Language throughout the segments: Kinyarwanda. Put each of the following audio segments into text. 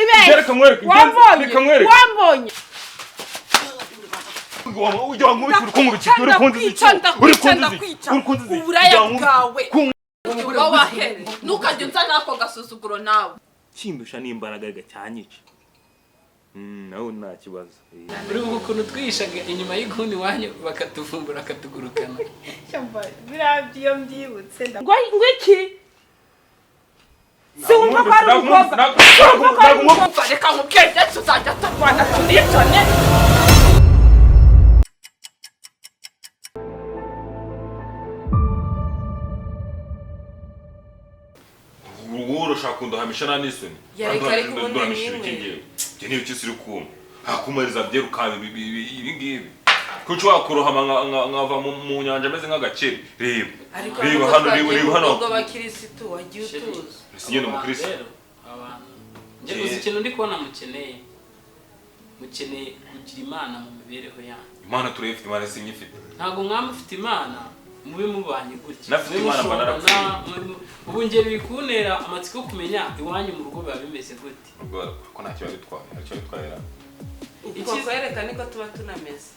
wibeshye reka mwereke wambonye uburaya bwawe wabahere ntukajya unzana ako gasuzuguro nawe kindusha n'imbaraga gacyanyica nawe nta kibazo uri ukuntu twihishaga inyuma y'iguni wanyu bakatuvumbura akatugurukana cyamba birabyo mbyibutse ngo iki si wumva ko ari umukobwa reka nkubwire ndetse uzajya turwana tunicane ubu urashaka kunduhamisha nta n'isoni yareka ariko ubundi nduhamisha ikingiye njye niyo cyose uri kumva hakumariza byeruka ibi ngibi kuko wakurohama nkava mu nyanja ameze nk'agakeri reba hano ngo abakirisitu wagiye utuza sinye no mukristo abantu nje gusa ikintu ndi kubona mukeneye kugira imana mu mibereho yanyu imana turayifite imana sinyifite ntabwo mwamufite imana mube mubanye gutya nafite imana mba narapfuye ubu ngiye bikuntera amatsiko yo kumenya iwanyu mu rugo biba bimeze gute ko ntacyo babitwaye ntacyo babitwayera uko kwereka niko tuba tunameze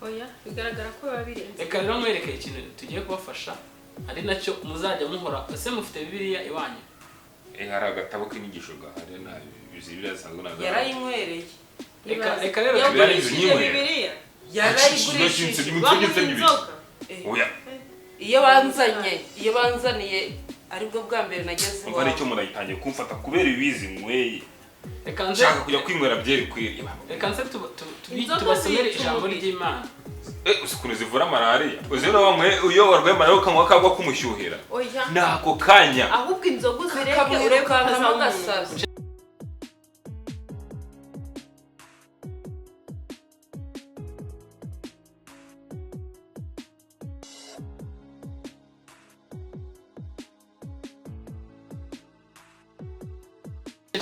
oya bigaragara ko biba birenze reka rero mwereke ikintu tugiye kubafasha ari nacyo muzajya muhora ese mufite bibiliya iwanyu hari agatabo k'inyigisho gahari na bibiliya zisanzwe nazo yarayinywereye reka rero yagurishije bibiliya yarayigurishije bamuha inzoga oya iyo banzaniye aribwo bwa mbere nageze umva nicyo murayitangiye kumfata kubera ibizi nyweye reka nze nshaka kujya kwinywera byeri kwiriye reka nze tubasomere ijambo ry'Imana ukuntu zivura malariya uzi rero bamwe iyo warwaye malariya ukanywa kagwa kumushyuhira oya nako kanya ahubwo inzoga uzireke ureke agasaza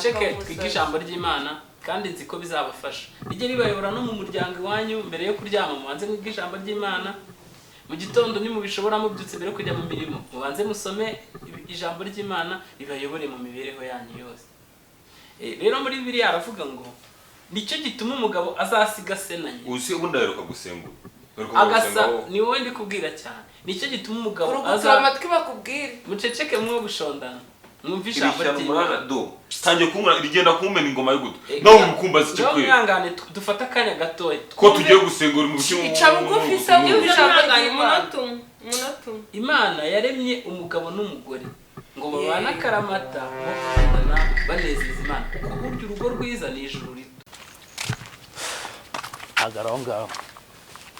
ceke twige ijambo ry'Imana kandi nzi ko bizabafasha rijye ribayobora no mu muryango iwanyu mbere yo kuryama mubanze mwige ijambo ry'Imana mu gitondo nimubishobora mubyutse mbere yo kujya mu mirimo mubanze musome ijambo ry'Imana ribayobore mu mibereho yanyu yose rero muri Bibiliya aravuga ngo nicyo gituma umugabo azasiga se na nyina uzi ubundi aheruka gusengura agasa ni wowe ndi kubwira cyane nicyo gituma umugabo amatwi bakubwire muceceke mwo gushondana mwumva ijambo ry'Imana tangiye kumura rigenda kumena ingoma y'ugutwe nawe ukumbaza icyo kwe mwangane dufata akanya gatoya ko tugiye gusengura mu bice ica bugufi se y'ijambo munatu Imana yaremye umugabo n'umugore ngo babane akaramata bakundana banezeza Imana kuko burya urugo rwiza ni ijuru rito agaraho ngaho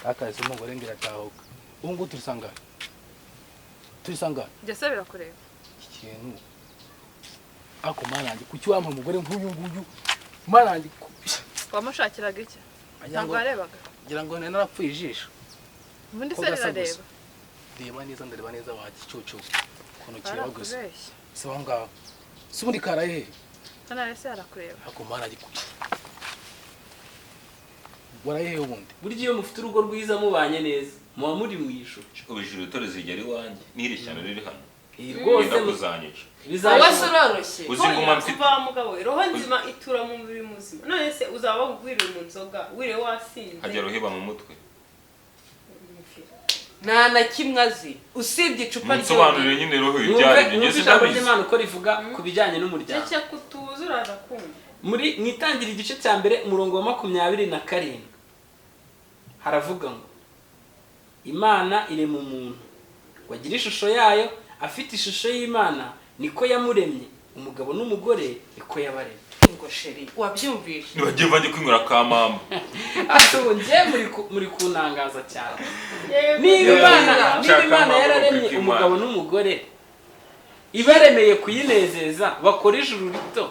akazi umugore ngira tahuka ubu ngo turisanga byose birakureba ikintu ako manange kuki wampa umugore nk'uyu nguyu manange wamushakiraga iki ntabwo warebaga ngira ngo nari narapfuye ijisho ubundi se rirareba ndareba neza wagicucu ukuntu kireba gusa si aho ngaho si ubundi karahe hano rese harakureba ako manange warayehe ubundi burya iyo mufite urugo rwiza mubanye neza muba muri mu ijuru ubijuru utore zigera iwanjye n'iri shyano riri hano rwose muzanyica uroroshye uzi ngoma mfite uva mugabo roho nzima itura mu mubiri muzima none se uzaba wiriwe mu nzoga wire wasinze hajya roheba mu mutwe nta na kimwe azi usibye icupa nsobanurire nyine roho ibyari bigeze ijambo ry'Imana uko rivuga ku bijyanye n'umuryango cece kutuza uraza kumva muri mwitangira igice cya mbere umurongo wa 27 haravuga ngo Imana irema umuntu wagira ishusho yayo afite ishusho y'Imana niko yamuremye umugabo n'umugore niko yabaremye ngo sheri wabyumvishe nibagiye vange kwinywera ka mama atunje muri kunangaza cyane niba Imana yararemye umugabo n'umugore ibaremeye kuyinezeza bakora ijuru rito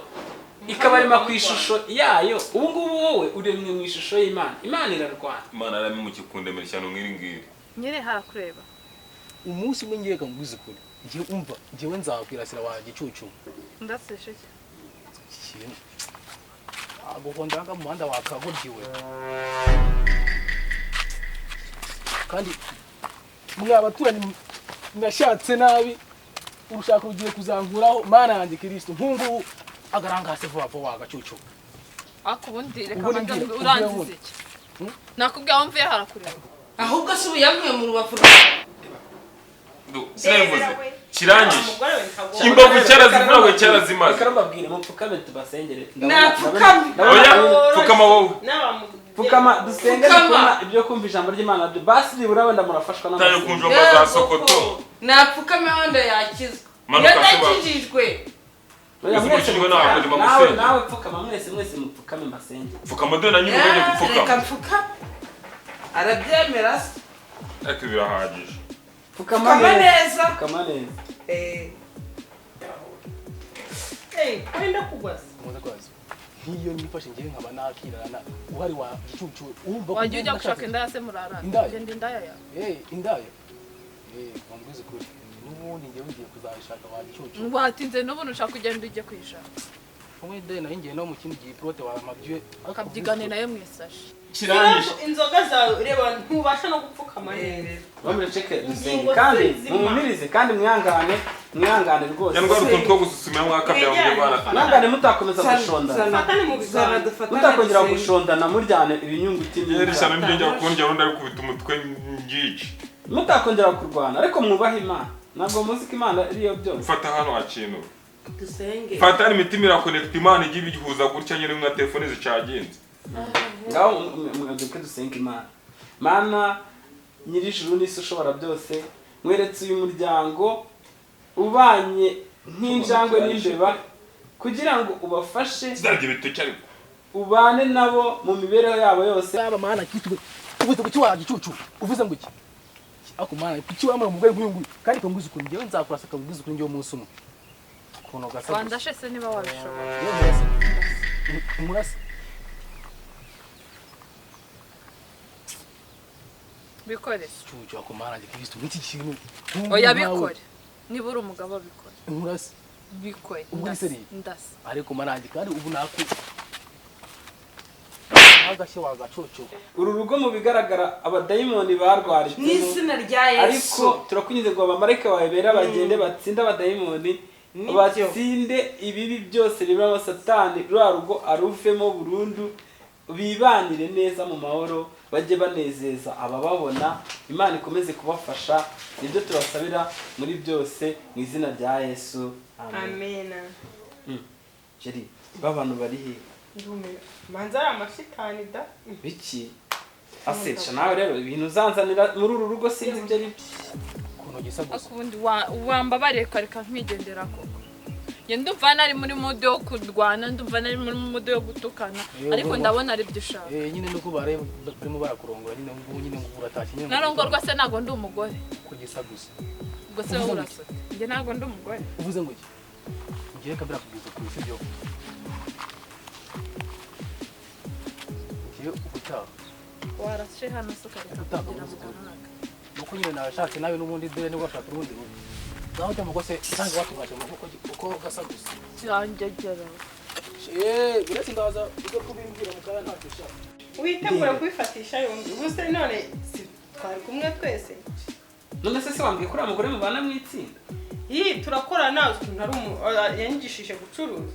ikabarema ku ishusho yayo ubu ngubu wowe uremye mu ishusho y'Imana Imana irarwana Imana arame mu kikundemera cyane ngiri ngiri nyine harakureba umunsi umwe ngiye kamuguze kuri ngiye umva ngiye nzakwirasira wanjye cucu ndatseshe ikintu aguhondanga mu muhanda wakaguryiwe kandi mwa baturanyi nashatse nabi urushaka rugiye kuzankuraho mana yanjye Kristo nkungu agarangase vuba vuba wagacucu akubundi reka manza urangize iki nakubwiye aho mvuye harakureba ahubwo se ubu yavuye mu rubavu sinavuze kirangije imbavu cyara zivuga cyara zimaze reka mbabwire mupfukame tubasengere napfukame oya pfukama wowe pfukama dusenge dukora ibyo kumva ijambo ry'Imana basi nibura wenda murafashwa tayo n'amasengesho kunjomba za sokoto napfukame wenda yakizwa Manuka yadakijijwe oya mwese Umushinga nawe ndi magusenge. nawe pfukama mwese mupfukame mbasenge pfukama dore na nyine ugiye reka gupfukama mfukame arabyemera se ariko birahagije Pfukama neza. pfukama neza wenda kugwa se muze kwazi nk'iyo nifashe ngiye nkaba nakirana uhari wa gicucu urumva ko wajya ujya gushaka indaya se murarana Indaya? genda indaya yawe indaya wambwize kuri n'ubundi ngiye ngiye kuzashaka wa gicucu watinze n'ubundi ushaka kugenda ujye kwishaka umwe de nayo ngiye no mu kindi gihe prote wa mabye akabyigane nayo mwisashi kirangije inzoga zawe reba ntubasha no gupfukama neza bamureke dusenge Ingingo kandi z'ubuzima. mumirize kandi mwihangane rwose cyangwa utuntu two gusuzumira mwakabya mu Imana mwihangane mutakomeza gushondana fatane mu biganza mutakongera gushondana muryane ibinyunguti yerisana n'ibyo njya kongera undi ari kubita umutwe ngici mutakongera kurwana ariko mwubahe Imana ntabwo muzi ko Imana ariyo byose ufata hano hakintu dusenge fata imitima irakonekita Imana ijye ibihuza gutya nyine nka telefone zicaginze ngaho mwaduke dusenga Imana Mana nyir'ijuru n'isi ushobora byose mweretse uyu muryango ubanye nk'injangwe n'imbeba kugira ngo ubafashe zirarya ibitoki ariko ubane nabo mu mibereho yabo yose baba mana kitwe uvuze ku kiwa gicucu uvuze ngo iki ako mana kiwa mu mugore nk'uyu kandi ko nguzi kuri ngewe nzakurasa kabwiza kuri ngewe umunsi umwe kuno gasa wandashe se niba wabishobora umurase bikore gicucu ako mana nge Kristo nk'iki kintu oya bikore niba uri umugabo bikore umurase bikore Ubwiseriye? ndase ariko mana nge kandi ubu naku agashye wagacucu uru rugo mu bigaragara abadayimoni barwaritse n'izina rya Yesu ariko turakunyuze ngo abamarayika bawe bera bagende batsinde abadayimoni batsinde ibibi byose bibamo satani rwa rugo aruvemo burundu bibanire neza mu mahoro bajye banezeza abababona Imana ikomeze kubafasha nibyo turasabira muri byose mu izina rya Yesu amen Jeri babantu bari he manza ari amashitani da biki asesha nawe rero ibintu uzanzanira muri uru rugo sinzi ibyo ari kuno gisa gusa akubundi wambabariye kareka nkwigendera koko ye ndumva nari muri mode yo kurwana ndumva nari muri mode yo gutukana ariko ndabona ari byo ushaka nyine nuko barimo barakurongora nyine ngo nyine ngo uratashye nyine narongorwa se ntago ndi umugore ko gisa gusa ubwo se wowe urasote njye ntago ndi umugore uvuze ngo iki ngiye kabira kubwiza ku isi byo ngiye ubutaha warashe hano se ukareka kugira ngo ukanaka nuko nyine nashatse nawe n'ubundi dore nibwo washaka urundi rugo ngaho cyangwa ngo se cyangwa watungaje mu uko gasa gusa cyangegera uretse ndaza uko kubimbwira mu kanya ntacyo ushaka witegura kubifatisha yombi ubuse none twari kumwe twese none se wambwiye ko uriya mugore mubana mu itsinda turakorana yanyigishije gucuruza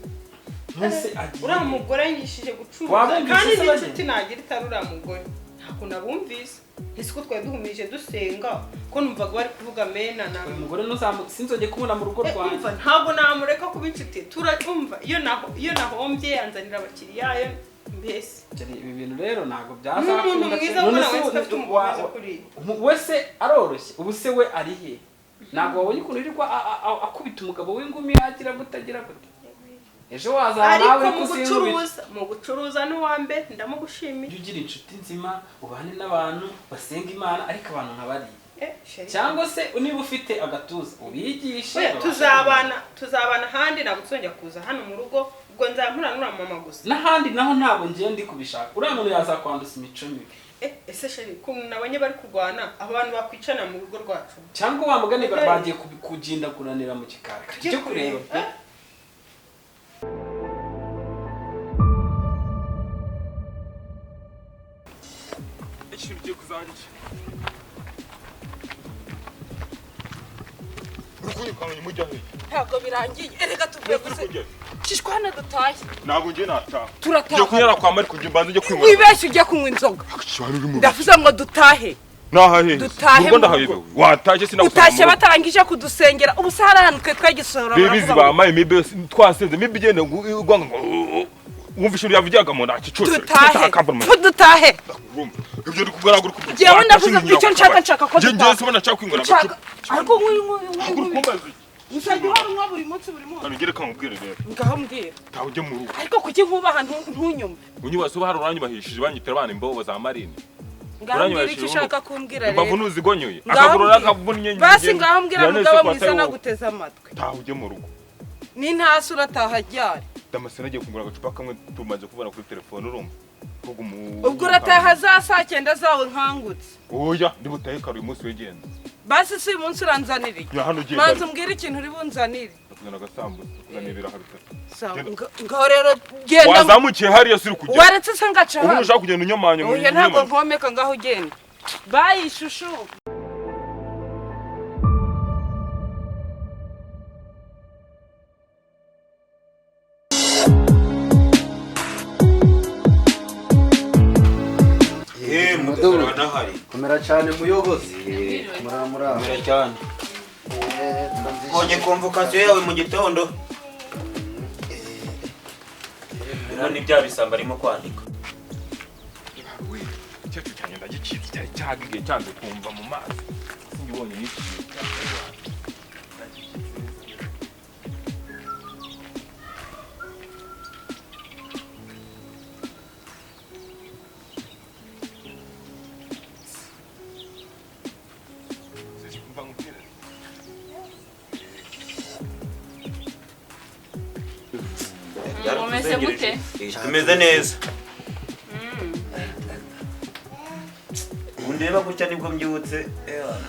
uriya mugore yanyigishije gucuruza kandi n'inshuti nagira itari uriya mugore ntabwo nabumvise ese ko twari duhumije dusenga ko numvaga bari kuvuga mena na umugore sinzongeye kubona mu rugo rwanjye ntabwo namureka kuba inshuti turumva iyo nahombye yanzanira abakiriya mbese ibi bintu rero ntabwo byazakunda n'umuntu mwiza ubona wese ufite umukomeza kuriya wese aroroshye ubu se we ari he ntabwo wabonye ukuntu yirirwa akubita umugabo w'ingumi agira gutagira gute ejo wazaba nawe mu gucuruza n'uwambe ndamugushimiye ugira inshuti nzima ubane n'abantu basenga Imana ariko abantu nk'abariye cyangwa se niba ufite agatuza ubigishe tuzabana ahandi ntabwo tuzongera kuza hano mu rugo ubwo nzampura n'uriya mama gusa n'ahandi naho ntabwo ngiye ndi kubishaka uriya muntu yazakwanduza imico mibi ese sheri ukuntu nabonye bari kurwana abo bantu bakwicana mu rugo rwacu cyangwa wa mugani bagiye kugindaguranira mu gikari cyo kureba pe ikintu ugiye kuzajya mwirukanye mujya he ntabwo birangiye erega tuvuye gusa shishwana dutahe ntabwo ngiye nataha turataha ngiye kunyara kwa Mari kugira mbanze njye kwinywera wibeshye ujye kunywa inzoga ndavuze ngo dutahe nahahe dutahe urwo ndahayebewe watashye sinagusaba utashye batarangije kudusengera ubu sarahanukwe twagisora bibizi bamaye mibe twasenze mibe igenda ugwanga ngo wumva ishuri yavugaga mu nakicucu dutahe ibyo ndi kugaragura ku jewe ndavuze ko icyo nshaka ko dutahe njye sibona nshaka kwinywera agacupa ariko usajya unywa buri munsi hano ngere kamubwire rero ngaho mbwira taho ujye mu rugo ariko kuki nkubaha ntunyumve unyibase hari uranyubahishije banyitera abana imbobo za Marine ngaho mbwira icyo ushaka kumbwira rero imbavu nuzigonyoye akagurura akavunnye basi ngaho mbwira mugabo mwiza naguteza amatwi taho ujye mu rugo ni ntasi urataha ryari Damascene agiye kugura agacupa kamwe tumaze kubona kuri telefone urumva ubwo urataha za saa 9 zawe nkangutse oya ndi butahe kare uyu munsi wegenda basi si umunsi uranzanira iki manza umbwira ikintu uri bunzanire kuzana agasambusa kuzana ibiraha bitatu ngaho rero genda wazamukiye hariya siri kujya waretse se ngaca ubu ushaka kugenda unyamanya mu oya ntabwo nkomeka ngaho ugenda bayi ishusho komera cyane muyobozi komera cyane Konye convocation yawe mu gitondo none bya bisamba arimo kwandika cyacu cyane ndagicitse cyari cyagiye cyanze kumva mu mazi ngibonye n'iki Mumeze mute? Tumeze neza. Undeba gutya nibwo mbyutse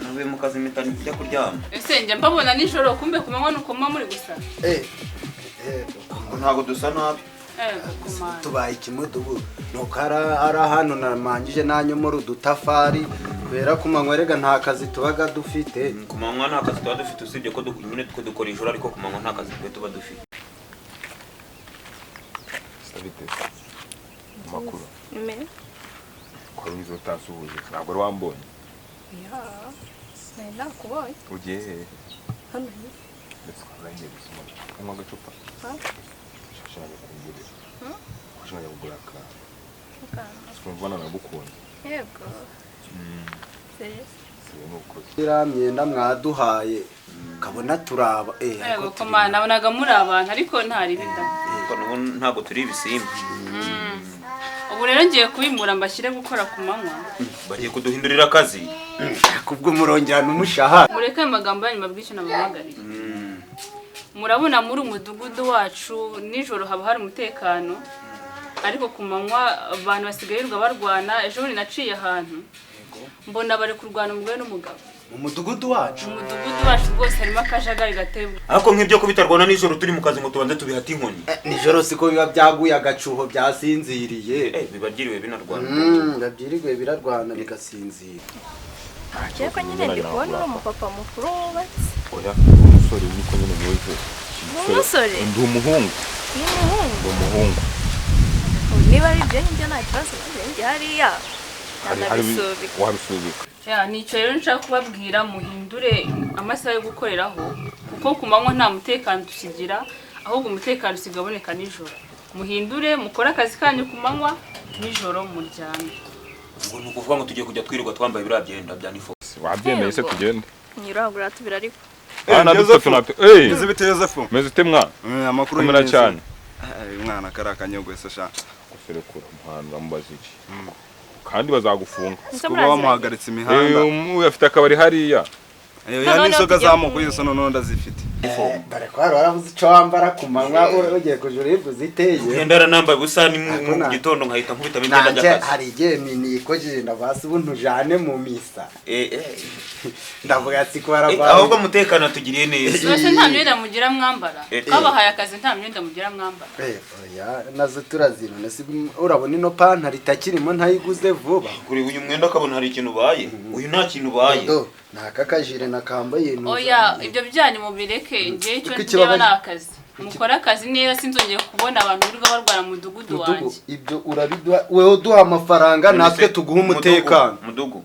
navuye mu kazi mpita njya kuryama. Ese njye mbabona nijoro kumbe kumanywa nuko mama muri gusa. Ntabwo dusa nabi. tubaye ikimudugu nuko ara hano namangije nanyomora udutafari kubera ko manywa rega nta kazi tubaga dufite. Ku manywa nta kazi tuba dufite usibye ko nyine dukora ijoro ariko ku manywa nta kazi tuba dufite. Sabite makuru Nime ko wizo tasuhuje ntabwo rwambonye nenda kubonye ugiye he hano ndetse kwanjye gusoma kanywa agacupa shashanya kungure kushanya kugura ka twumvana nagukunda yego ira myenda mwaduhaye kabona turaba yego koma nabonaga muri abantu ariko ntari binda ntabwo turi ibisimba. Ubu rero ngiye kubimura mbashyire gukora ku manywa. Bagiye kuduhindurira akazi. Kubwo murongera n'umushahara. Mureke amagambo yanyu mabwice nabamagariye. Murabona muri umudugudu wacu nijoro haba hari umutekano. Ariko ku manywa abantu basigayirirwa barwana ejo ni naciye ahantu. Mbona bari kurwana umugore n'umugabo. Umudugudu wacu rwose harimo akajagari gatebwe. Ariko nk'ibyo kubitarwana nijoro turi mu kazi ngo tubanze tubihata inkoni. Nijoro siko biba byaguye agacuho byasinziriye. Bibagiriwe binarwana. Ndabyirigwe birarwana bigasinzira. Cyeko nyine ndi kubona umupapa mukuru wubatse. Oya umusore niko nyine muze. Umusore? Ndi umuhungu. Ni umuhungu. Ndi umuhungu. Niba ari ibyo nta kibazo njye hariya. Wabisubika. Ya nico rero nshaka kubabwira muhindure amasaha yo gukoreraho kuko ku manywa nta mutekano tukigira ahubwo umutekano usigaboneka nijoro. Muhindure mukora akazi kanyu ku manywa nijoro muryame. Ngo nukuvuga ngo tugiye kujya twirirwa twambaye biriya byenda bya Nifox. Wabyemeye se tugende. Nyiragura tubira ariko. Ana dutatu nato. Meze Yozefu. Meze temwa. Amakuru mera cyane. Umwana karakanyogwe se sha. Kufere ko umuhanda mubaziki. Kandi bazagufunga. Kuba wamuhagaritse imihanda. Afite akabari hariya. Ya nisoga zamuko yose none ndazifite. dore ko hari warabuze icyo wambara ku manywa ugiye kujura ibyo uziteye ugenda nambaye ubusa ni mu gitondo nkahita nkubitamo imyenda y'akazi hari igihe nikojeje ndabasi ubu ntujane mu misa ndavuga ati ko barabara ahubwo umutekano tugiriye neza bose nta myenda mugira mwambara kabahaye akazi nta myenda mugira mwambara oya nazo turazino nasi urabona ino pantaro itakirimo ntayiguze vuba kuri uyu mwenda akabona hari ikintu ubaye uyu nta kintu ubaye naka kajire nakambaye oya ibyo byanyu mubireke ngiye icyo ndeba nakazi mukora akazi neza sinzongeye kubona abantu birirwa barwara mu mudugudu wanjye ibyo urabiduha wewe duha amafaranga natwe tuguha umutekano mudugu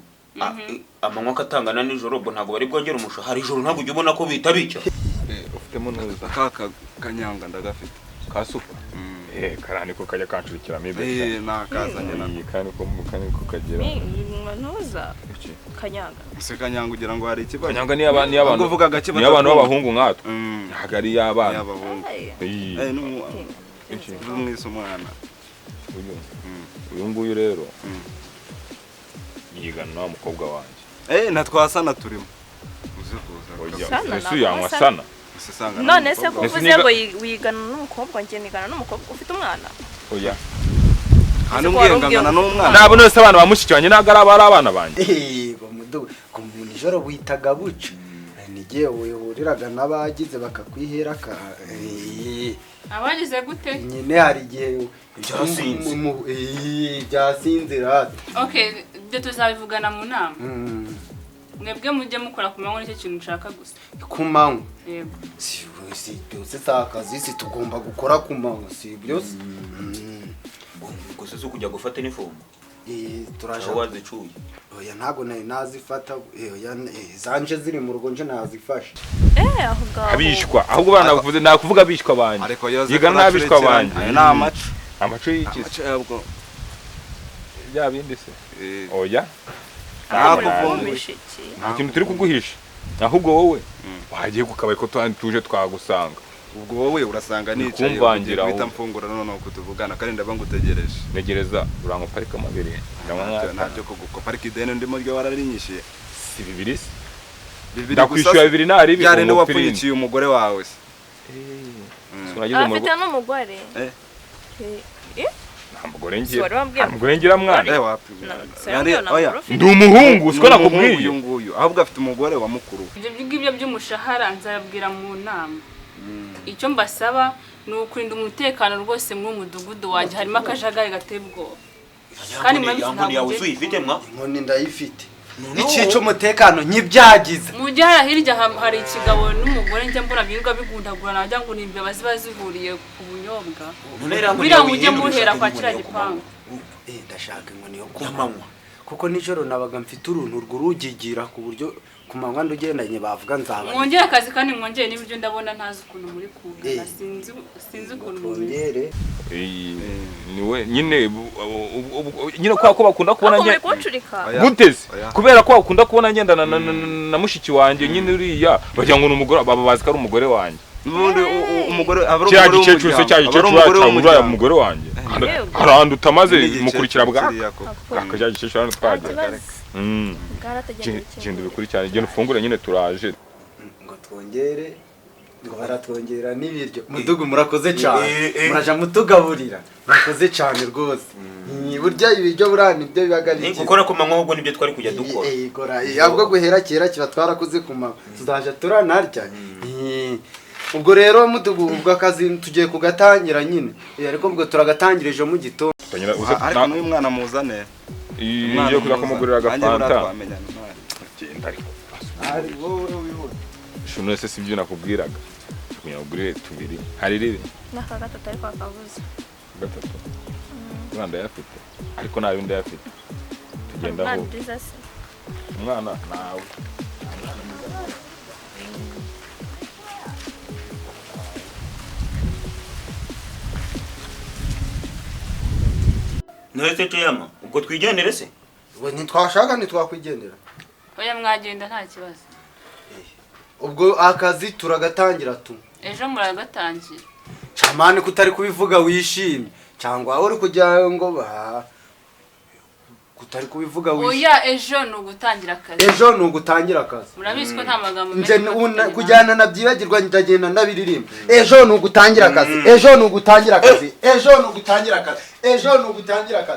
amanywa akatangana nijoro ubwo ntabwo bari bwongera umushahara ijoro ntabwo ujya ubona ko bita bityo ufitemo nuza kaka kanyanga ndagafite kasupa karani ko kajya kanshurikira mibe nakazanye nani kandi ko mukani ko kagera ntuza kanyanga se kanyanga ugira ngo hari ikibazo kanyanga ni abantu uvuga gake ni abantu b'abahungu nkatwe hagari y'abana y'abahungu n'umwise umwana uyu nguyu rero yigana na mukobwa wanjye natwasana turimo uze kuza Yesu yanywa sana none se kuvuze ngo wigana n'umukobwa njye nigana n'umukobwa ufite umwana oya hano ngengana n'umwana nabo nose abana bamushikiranye naga ari abana banje bamudu ku nijoro witaga buca nigiye wihuriraga n'abagize bakakwihera ka abagize gute nyine hari igihe byasinzira okay byo tuzabivugana mu nama mwebwe mujye mukora ku manywa nicyo kintu nshaka gusa ku manywa yego si byose sakazi si tugomba gukora ku manywa si byose gusa zo kujya gufata inifomu turaje wazicuye oya ntago nazifata oya zanje ziri mu rugo nje nazifashe abishwa ahubwo bana bavuze nakuvuga bishwa banje yigana nabishwa banje amacu y'ikisi bya bindi se oya ikintu turi kuguhisha ahubwo wowe wagiye kukabaye ko tuje twagusanga ubwo wowe urasanga nicaye bita mfungura none uko tuvugana kandi ndaba ngutegereje negereza urango parika amabere ntabyo kuguko parika idene ndimo ryo wararinyishiye si bibiri se ndakwishyura bibiri nari byarinde wapfunyikiye umugore wawe se afite n'umugore mugore ngira mwana ndi umuhungu siko nakubwiye uyu nguyu ahubwo afite umugore wa mukuru ibyo ngibyo by'umushahara nzababwira mu nama icyo mbasaba ni ukurinda umutekano rwose mu mudugudu wanjye harimo akajagari gateye ubwoba kandi ntabwo uyifite mwa inkoni ndayifite icica umutekano nk'ibyagize mu gihe hirya hari ikigabo n'umugore njya mbona birirwa bigundagura najya ngo nimbe baziba zihuriye ku bunyobwa biriya mujye muhera kwa kiriya gipangu ndashaka inkoni yo kumanywa kuko nijoro nabaga mfite uruntu rw'urugigira ku buryo ku manywa ndugendanye bavuga nzaba mwongere akazi kandi mwongere n'ibyo ndabona ntazi ukuntu muri kungana sinzi ukuntu mwongere niwe nyine ko bakunda kubona guteze kubera ko bakunda kubona ngendana na mushiki wanjye nyine uriya bagira ngo n'umugore babazi ko ari umugore wanjye umugore cya gicecuru se cya gicecuru cyangwa umugore wanjye aranduta maze mukurikira bwako cya gicecuru hano twagera genda bikurikirane genda ufungure nyine turaje ngo twongere ngo baratwongera n'ibiryo mudugu murakoze cyane muraja mutugaburira murakoze cyane rwose burya ibiryo burani byo bibagarije gukora ku manywa ahubwo nibyo twari kujya dukora ahubwo guhera kera kiba twarakoze ku manywa tuzaja turanarya ubwo rero mudugu ubwo akazi tugiye kugatangira nyine ariko ubwo turagatangira ejo mu gitondo ariko n'uyu mwana muzane iyo kuza kumugurira agafanta ari wowe wihute shunwe se sibyo nakubwiraga kunyagurire tubiri hari ribe naka gatatu ariko akavuze gatatu umwana yafite ariko nawe ndayafite tugenda aho umwana nawe Nahise tuyama ubwo twigendere se we ntitwashaka ntitwakwigendera oya mwagenda nta kibazo ubwo akazi turagatangira tu ejo muragatangira camane kutari kubivuga wishimye cyangwa uri kujya ngo kutari kubivuga wishe oya ejo ni ugutangira akazi ejo ni ugutangira akazi murabizi ko nta magambo nje kujyana nabyibagirwa ndagenda ndabiririmba ejo ni ugutangira akazi ejo ni ugutangira akazi ejo ni ugutangira akazi ejo ni ugutangira akazi